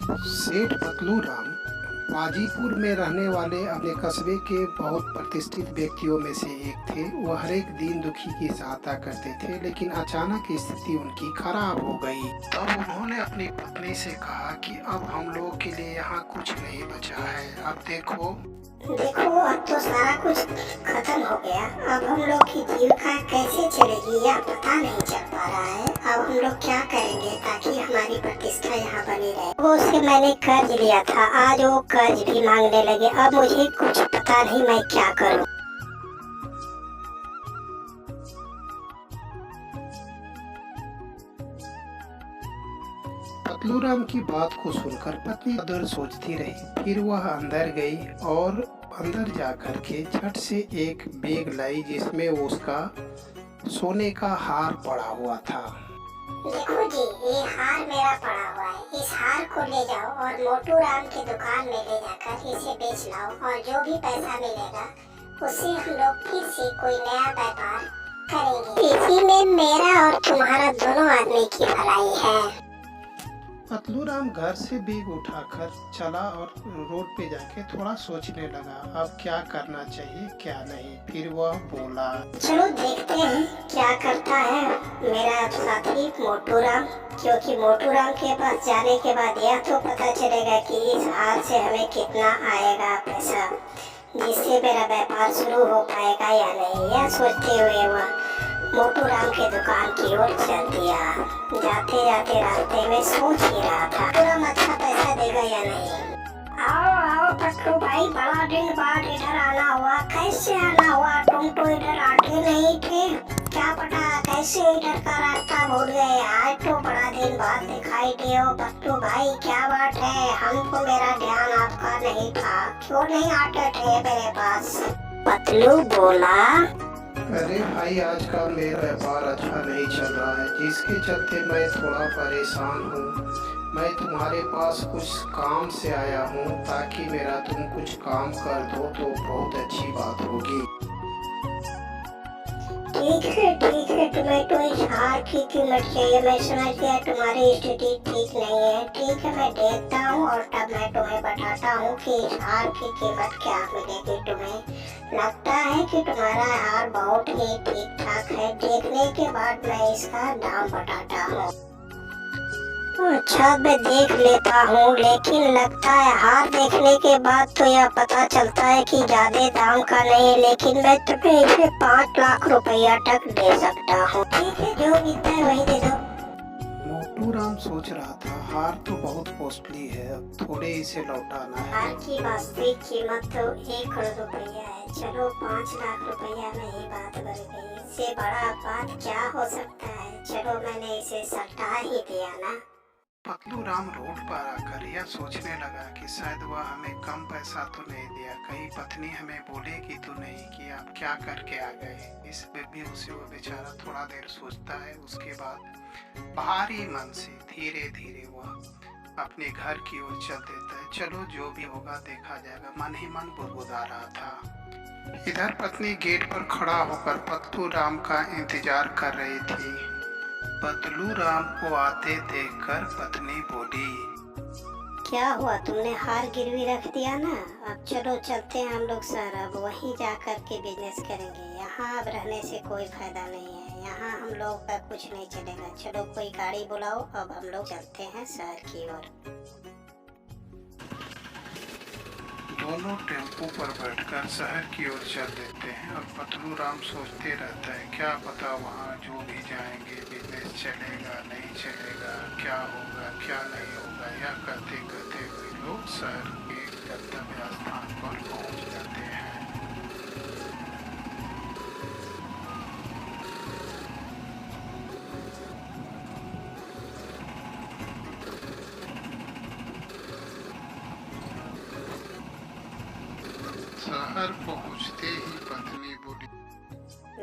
सेठ पतलू राम पाजीपुर में रहने वाले अपने कस्बे के बहुत प्रतिष्ठित व्यक्तियों में से एक थे। वह हर एक दीन दुखी की सहायता करते थे, लेकिन अचानक स्थिति उनकी खराब हो गई। तब उन्होंने अपनी पत्नी से कहा कि अब हम लोग के लिए यहाँ कुछ नहीं बचा है। अब देखो अब तो सारा कुछ खत्म हो गया। अब हम लोग की जीविका कैसे चलेगी यह पता नहीं चल पा रहा है। अब हम लोग क्या करेंगे ताकि हमारी प्रतिष्ठा यहाँ बनी रहे। वो उससे मैंने कर्ज लिया था, आज वो कर्ज भी मांगने लगे। अब मुझे कुछ पता नहीं मैं क्या करूँ। पतलू राम की बात को सुनकर पत्नी अदर सोचती रही। फिर वह अंदर गई और अंदर जाकर के झट से एक बैग लाई, जिसमें उसका सोने का हार पड़ा हुआ था। देखो जी, ये हार मेरा पड़ा हुआ है। इस हार को ले जाओ और मोटू राम की दुकान में ले जाकर इसे बेच लाओ, और जो भी पैसा मिलेगा उससे हम लोग फिर से कोई नया व्यापार करेंगे। इसी में मेरा और तुम्हारा दोनों आदमी की भलाई है। पतलू राम घर से बैग उठाकर चला और रोड पे जाके थोड़ा सोचने लगा, अब क्या करना चाहिए क्या नहीं। फिर वह बोला, चलो देखते हैं क्या करता है मेरा साथी मोटू राम। क्योंकि मोटू राम के पास जाने के बाद यह तो पता चलेगा कि इस हार से हमें कितना आएगा पैसा, जिससे मेरा व्यापार शुरू हो पाएगा या नहीं। यह सोचते हुए वह मोटू राम के दुकान की ओर चल दिया। जाते जाते रास्ते में सोच ही रहा था, मोटू राम अच्छा पैसा देगा या नहीं। आओ आओ पट्टू भाई, बड़ा दिन बाद इधर आना हुआ। कैसे आना हुआ? तुम तो इधर आते नहीं थे, क्या पता कैसे इधर का रास्ता भूल गए। आज तो बड़ा दिन बाद दिखाई दिए हो पट्टू भाई, क्या बात है? हमको मेरा ध्यान आपका नहीं था, क्यों नहीं आते थे मेरे पास? पतलू बोला, अरे भाई, आज का मेरा व्यापार अच्छा नहीं चल रहा है, जिसके चलते मैं थोड़ा परेशान हूँ। मैं तुम्हारे पास कुछ काम से आया हूँ, ताकि मेरा तुम कुछ काम कर दो तो बहुत अच्छी बात होगी। ठीक है, तुम्हें तो इस हार की कीमत चाहिए। मैं समझ गया तुम्हारी स्थिति ठीक नहीं है। ठीक है, मैं देखता हूँ और तब मैं तुम्हें बताता हूँ कि इस हार की कीमत क्या मिलेगी तुम्हें। लगता है कि तुम्हारा हार बहुत ही ठीक ठाक है। देखने के बाद मैं इसका दाम बताता हूँ। अच्छा, मैं देख लेता हूँ, लेकिन लगता है हार देखने के बाद तो यह पता चलता है कि ज्यादा दाम का नहीं, लेकिन मैं तुम्हें इसे 5 लाख रुपया तक दे सकता हूँ। ठीक है, जो मिलता है वही दे दो। मोटू राम सोच रहा था, हार तो बहुत कॉस्टली है, अब थोड़े इसे लौटाना है। हार की वास्तविक कीमत तो 1 करोड़ रुपया है। चलो 5 लाख रुपया में ही बात बढ़ गई। इससे बड़ा बात क्या हो सकता है। चलो मैंने इसे सटा ही दिया ना। पतलू राम रोड पर आकर यह सोचने लगा कि शायद वह हमें कम पैसा तो नहीं दिया, कहीं पत्नी हमें बोलेगी तो नहीं कि आप क्या करके आ गए। इस बेबी से वो बेचारा थोड़ा देर सोचता है, उसके बाद भारी मन से धीरे धीरे वह अपने घर की ओर चल देता है। चलो जो भी होगा देखा जाएगा, मन ही मन बुदबुदा रहा था। इधर पत्नी गेट पर खड़ा होकर पतलू राम का इंतजार कर रही थी। पतलू राम को आते देखकर पत्नी बोली, क्या हुआ, तुमने हार गिरवी रख दिया ना? अब चलो चलते हैं हम लोग शहर, अब वहीं जा कर के बिजनेस करेंगे। यहाँ अब रहने से कोई फायदा नहीं है, यहाँ हम लोग का कुछ नहीं चलेगा। चलो कोई गाड़ी बुलाओ, अब हम लोग चलते हैं शहर की ओर। दोनों टेम्पो पर बैठकर शहर की ओर चल देते हैं। और पतलू राम सोचते रहता है, क्या पता वहाँ जो भी जाएंगे बिजनेस चलेगा नहीं चलेगा, क्या होगा क्या नहीं होगा। यह करते करते वे लोग शहर के गंतव्य स्थान पर पहुँच जाते हैं। शहर पहुँचते ही पत्नी बोली,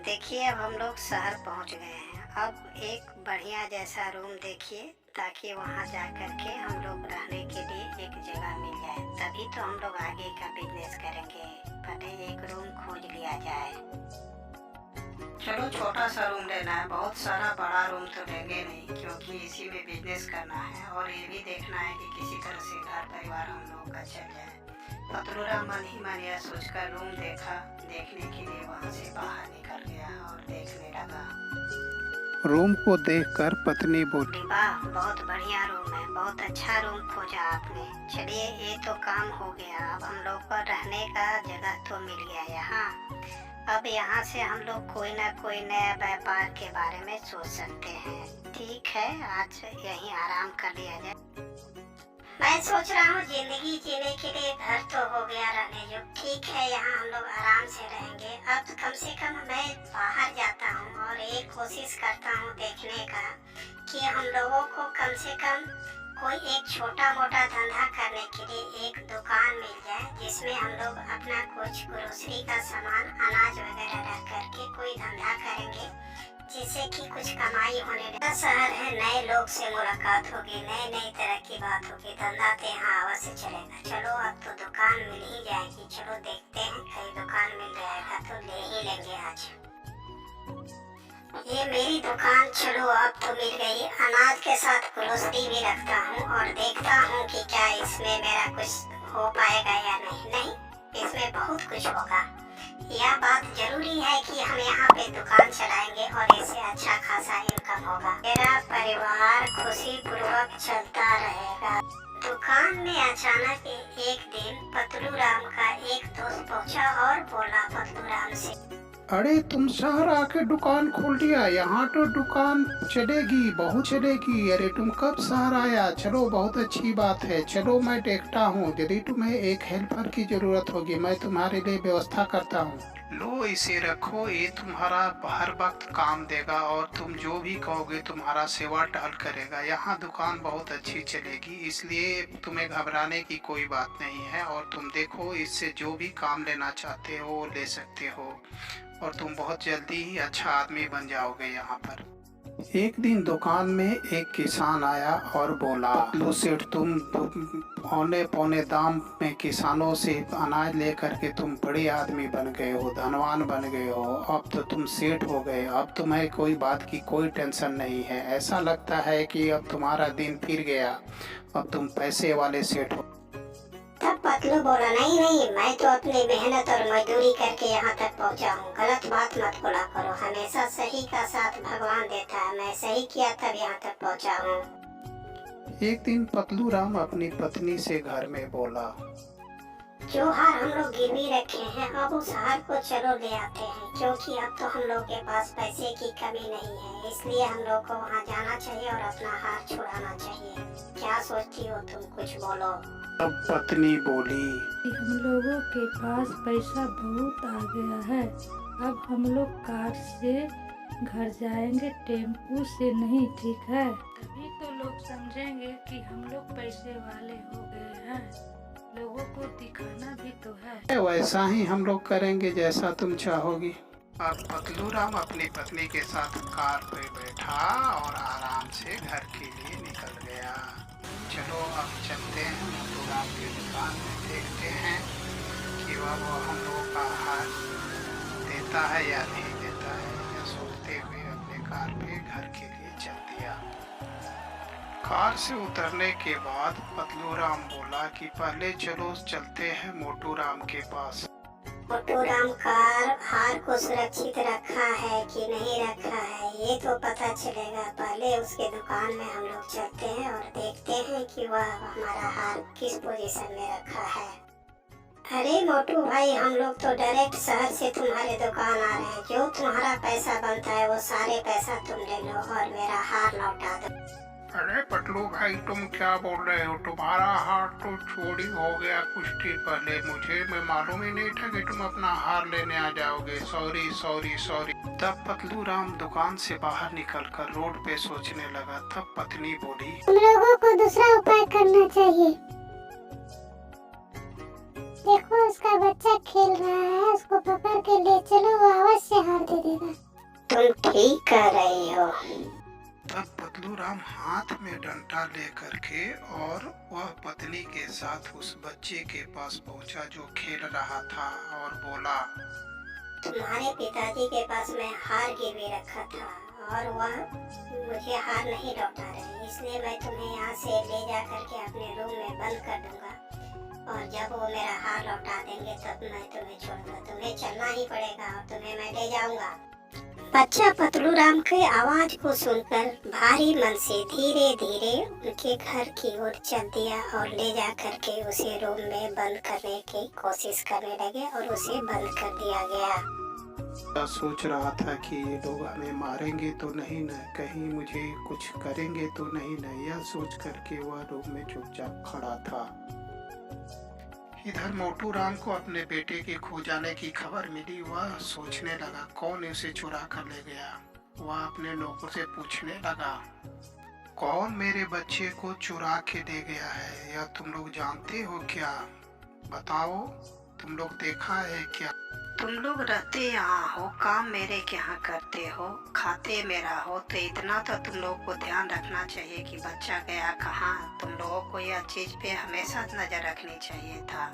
देखिए अब हम लोग शहर पहुंच गए हैं। अब एक बढ़िया जैसा रूम देखिए, ताकि वहां जा कर के हम लोग रहने के लिए एक जगह मिल जाए, तभी तो हम लोग आगे का बिजनेस करेंगे। पहले एक रूम खोज लिया जाए। चलो छोटा सा रूम लेना है, बहुत सारा बड़ा रूम तो लेंगे नहीं, क्योंकि इसी में बिजनेस करना है और ये भी देखना है कि किसी तरह से घर परिवार हम लोग का चल जाए। पतलूराम मन ही मन यह सोचकर रूम देखने के लिए वहाँ से बाहर निकल गया और देखने लगा। रूम को देखकर पत्नी बोली, वाह बहुत बढ़िया रूम है, बहुत अच्छा रूम खोजा आपने। चलिए ये तो काम हो गया, अब हम लोग को रहने का जगह तो मिल गया यहाँ। अब यहाँ से हम लोग कोई ना कोई नया व्यापार के बारे में सोच सकते हैं। ठीक है, आज यहीं आराम कर लिया जाए। मैं सोच रहा हूँ जिंदगी जीने के लिए घर तो हो गया रहने जो, ठीक है यहाँ हम लोग आराम से रहेंगे। अब कम से कम मैं बाहर जाता हूँ और एक कोशिश करता हूँ देखने का कि हम लोगों को कम से कम कोई एक छोटा मोटा धंधा करने के लिए एक दुकान मिल जाए, जिसमें हम लोग अपना कुछ ग्रोसरी का सामान अनाज वगैरह रख करके कोई धंधा करेंगे, जिससे कि कुछ कमाई होने लगे। शहर है, नए लोग से मुलाकात होगी, नई तरह की बात होगी, धंधा तो यहाँ अवश्य चलेगा। चलो अब तो दुकान मिल ही जाएगी, चलो देखते हैं कहीं दुकान मिल जाएगा तो ले ही लेंगे आज। ये मेरी दुकान चलो अब तो मिल गई। अनाज के साथ ग्रोसरी भी रखता हूँ और देखता हूँ कि क्या इसमें मेरा कुछ हो पाएगा या नहीं। इसमें बहुत कुछ होगा। यह बात जरूरी है कि हम यहाँ पे दुकान चलाएंगे और इससे अच्छा खासा इनकम होगा। मेरा परिवार खुशी पूर्वक चलता रहेगा। दुकान में अचानक एक दिन पतलूराम का एक दोस्त पहुँचा और बोला पतलूराम से, अरे तुम शहर आके दुकान खोल दिया, यहाँ तो दुकान चलेगी, बहुत चलेगी। अरे तुम कब शहर आया? चलो बहुत अच्छी बात है, चलो मैं देखता हूँ। यदि तुम्हें एक हेल्पर की जरूरत होगी मैं तुम्हारे लिए व्यवस्था करता हूँ। लो इसे रखो, ये तुम्हारा हर वक्त काम देगा और तुम जो भी कहोगे तुम्हारा सेवा टहल करेगा। यहाँ दुकान बहुत अच्छी चलेगी, इसलिए तुम्हें घबराने की कोई बात नहीं है। और तुम देखो, इससे जो भी काम लेना चाहते हो वो ले सकते हो और तुम बहुत जल्दी ही अच्छा आदमी बन जाओगे यहाँ पर। एक दिन दुकान में एक किसान आया और बोला, लो सेठ, तुम औने पौने दाम में किसानों से अनाज लेकर के तुम बड़े आदमी बन गए हो, धनवान बन गए हो, अब तो तुम सेठ हो गए, अब तुम्हें कोई बात की कोई टेंशन नहीं है। ऐसा लगता है कि अब तुम्हारा दिन फिर गया, अब तुम पैसे वाले सेठ हो। तब पतलू बोला, नहीं, मैं तो अपनी मेहनत और मजदूरी करके यहाँ तक पहुँचा हूँ। गलत बात मत बोला करो, हमेशा सही का साथ भगवान देता है। मैं सही किया तब यहाँ तक पहुँचा हूँ। एक दिन पतलूराम अपनी पत्नी से घर में बोला, जो हार हम लोग गिरवी रखे हैं अब उस हार को चलो ले आते हैं, क्योंकि अब तो हम लोग के पास पैसे की कमी नहीं है, इसलिए हम लोग को वहाँ जाना चाहिए और अपना हार छुड़ाना चाहिए। क्या सोचती हो तुम, कुछ बोलो। अब पत्नी बोली, हम लोगों के पास पैसा बहुत आ गया है, अब हम लोग कार से घर जाएंगे, टेम्पू से नहीं, ठीक है? तभी तो लोग समझेंगे कि हम लोग पैसे वाले हो गए हैं। लोगों को दिखाना भी तो है। वैसा ही हम लोग करेंगे जैसा तुम चाहोगी। अब पतलूराम अपनी पत्नी के साथ कार पे बैठा और आराम से घर के लिए निकल गया। चलो अब चलते हैं मोटूराम की दुकान में, देखते हैं कि वह हम लोग का हार देता है या नहीं देता है। यह सोचते हुए अपने कार पे घर के लिए चल दिया। कार से उतरने के बाद पतलूराम बोला कि पहले चलो चलते हैं मोटूराम के पास। मोटूराम कार हार को सुरक्षित रखा है कि नहीं रखा है ये तो पता चलेगा। पहले उसके दुकान में हम लोग चलते हैं और देखते हैं कि वह हमारा हार किस पोजीशन में रखा है। अरे मोटू भाई, हम लोग तो डायरेक्ट शहर से तुम्हारे दुकान आ रहे हैं। जो तुम्हारा पैसा बनता है वो सारे पैसा तुम ले लो और मेरा हार लौटा दो। अरे पटलू भाई, तुम क्या बोल रहे हो? तुम्हारा हार तो चोरी हो गया कुछ दिन पहले, मुझे मालूम ही नहीं था कि तुम अपना हार लेने आ जाओगे। Sorry sorry sorry. तब पतलूराम दुकान से बाहर निकलकर रोड पे सोचने लगा। तब पत्नी बोली, तुम लोगों को दूसरा उपाय करना चाहिए। देखो उसका बच्चा खेल रहा है, उसको पकड़ के ले चलो, वो अवश्य हार दे देगा। तुम ठीक कह रही हो। तब पतलूराम हाथ में डंडा लेकर के और वह पत्नी के साथ उस बच्चे के पास पहुंचा जो खेल रहा था और बोला, तुम्हारे पिताजी के पास मैं हार गिरवी रखा था और वह मुझे हार नहीं लौटा रहे, इसलिए मैं तुम्हें यहाँ से ले जा करके अपने रूम में बंद कर दूंगा और जब वो मेरा हार लौटा देंगे तब मैं तुम्हें छोड़ दूंगा। तुम्हें चलना ही पड़ेगा और तुम्हें मैं ले जाऊंगा। बच्चा पतलू राम के आवाज को सुनकर भारी मन से धीरे धीरे उनके घर की ओर चल दिया और ले जा करके उसे रूम में बंद करने की कोशिश करने लगे और उसे बंद कर दिया गया। मैं सोच रहा था कि ये लोग हमें मारेंगे तो नहीं न, कहीं मुझे कुछ करेंगे तो नहीं न, यह सोच करके वह रूम में चुपचाप खड़ा था। इधर मोटू राम को अपने बेटे के खो जाने की खबर मिली। वह सोचने लगा कौन उसे चुरा कर ले गया। वह अपने नौकर से पूछने लगा, कौन मेरे बच्चे को चुरा के ले गया है? यह तुम लोग जानते हो क्या? बताओ, तुम लोग देखा है क्या? तुम लोग रहते यहाँ हो, काम मेरे यहाँ करते हो, खाते मेरा हो, तो इतना तो तुम लोग को ध्यान रखना चाहिए कि बच्चा गया कहाँ। तुम लोगों को यह चीज पे हमेशा नजर रखनी चाहिए था।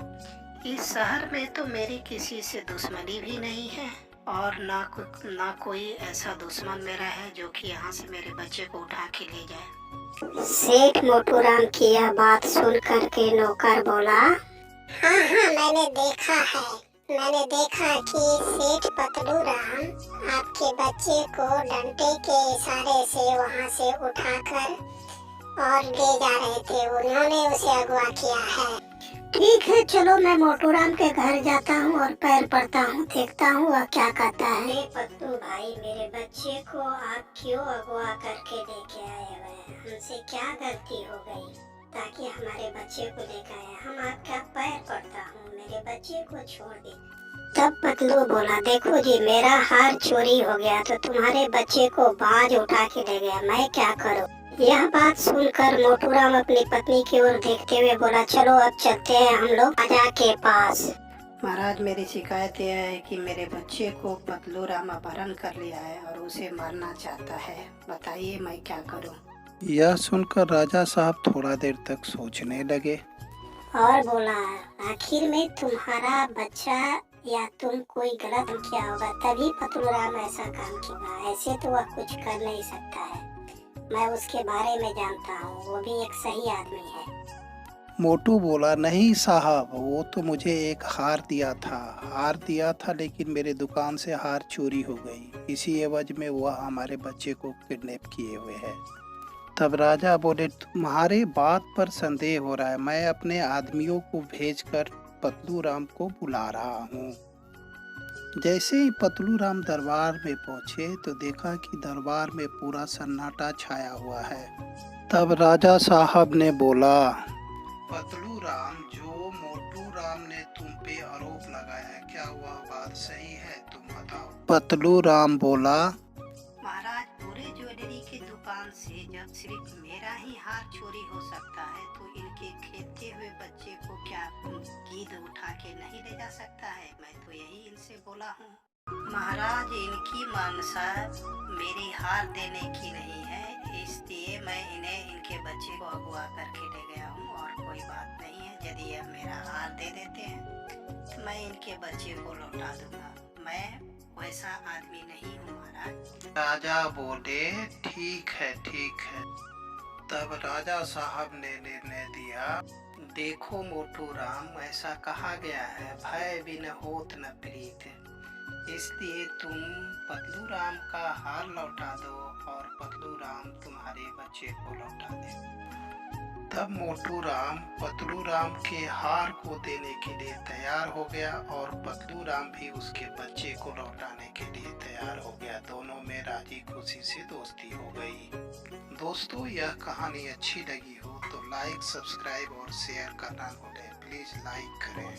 इस शहर में तो मेरी किसी से दुश्मनी भी नहीं है और ना कोई ऐसा दुश्मन मेरा है जो कि यहाँ से मेरे बच्चे को उठा के ले जाए। सेठ मोटू राम की यह बात सुन करके नौकर बोला, हाँ मैंने देखा कि सेठ पतलू राम आपके बच्चे को डंडे के इशारे से वहाँ से उठाकर और ले जा रहे थे। उन्होंने उसे अगवा किया है। ठीक है, चलो मैं मोटू राम के घर जाता हूँ और पैर पड़ता हूँ, देखता हूँ वह क्या कहता है। पतलू भाई, मेरे बच्चे को आप क्यों अगवा करके लेके आए हुए हैं? हमसे क्या गलती हो गई ताकि हमारे बच्चे को लेकर आए? हम आपका पैर पड़ता हूँ, मेरे बच्चे को छोड़ दे। तब पतलू बोला, देखो जी, मेरा हार चोरी हो गया तो तुम्हारे बच्चे को बाज उठा के ले गया, मैं क्या करूँ? यह बात सुनकर मोटू राम अपनी पत्नी की ओर देखते हुए बोला, चलो अब चलते हैं हम लोग राजा के पास। महाराज, मेरी शिकायत यह है कि मेरे बच्चे को पतलू राम अपहरण कर लिया है और उसे मारना चाहता है। बताइए मैं क्या करूँ? यह सुनकर राजा साहब थोड़ा देर तक सोचने लगे और बोला, आखिर में तुम्हारा बच्चा या तुम कोई गलत किया होगा तभी पतलू राम ऐसा काम किया। ऐसे तो वह कुछ कर नहीं सकता है, मैं उसके बारे में जानता हूँ, वो भी एक सही आदमी है। मोटू बोला, नहीं साहब, वो तो मुझे एक हार दिया था लेकिन मेरे दुकान से हार चोरी हो गई। इसी एवज में वह हमारे बच्चे को किडनैप किए हुए है। तब राजा बोले, तुम्हारे बात पर संदेह हो रहा है, मैं अपने आदमियों को भेजकर पतलू राम को बुला रहा हूँ। जैसे ही पतलू राम दरबार में पहुँचे तो देखा कि दरबार में पूरा सन्नाटा छाया हुआ है। तब राजा साहब ने बोला, पतलू राम, जो मोटू राम ने तुम पे आरोप लगाया, क्या वह बात सही है? तुम बताओ। पतलू राम बोला, महाराज, पूरे ज्वेलरी की दुकान से जब सिर्फ मेरा ही हार चोरी हो सकता है तो इनके खेलते हुए बच्चे को क्या गीद उठा के नहीं ले जा सकता है? मैं तो यही इनसे बोला हूँ। महाराज, इनकी मनसा मेरी हार देने की नहीं है, इसलिए मैं इन्हें इनके बच्चे को अगवा करके ले गया हूँ और कोई बात नहीं है। यदि यह मेरा हार दे देते हैं तो मैं इनके बच्चे को लौटा दूंगा। मैं वैसा आदमी नहीं हूँ महाराज। राजा बोले, ठीक है। तब राजा साहब ने निर्णय दिया, देखो मोटू राम, ऐसा कहा गया है, भय बिन होत न प्रीत, इसलिए तुम पतलू राम का हार लौटा दो और पतलू राम तुम्हारे बच्चे को लौटा दे। तब मोटू राम पतलू राम के हार को देने के लिए तैयार हो गया और पतलू राम भी उसके बच्चे को लौटाने के लिए तैयार हो गया। दोनों में राजी खुशी से दोस्ती हो गई। दोस्तों, यह कहानी अच्छी लगी हो तो लाइक, सब्सक्राइब और शेयर करना न भूलें। प्लीज लाइक करें।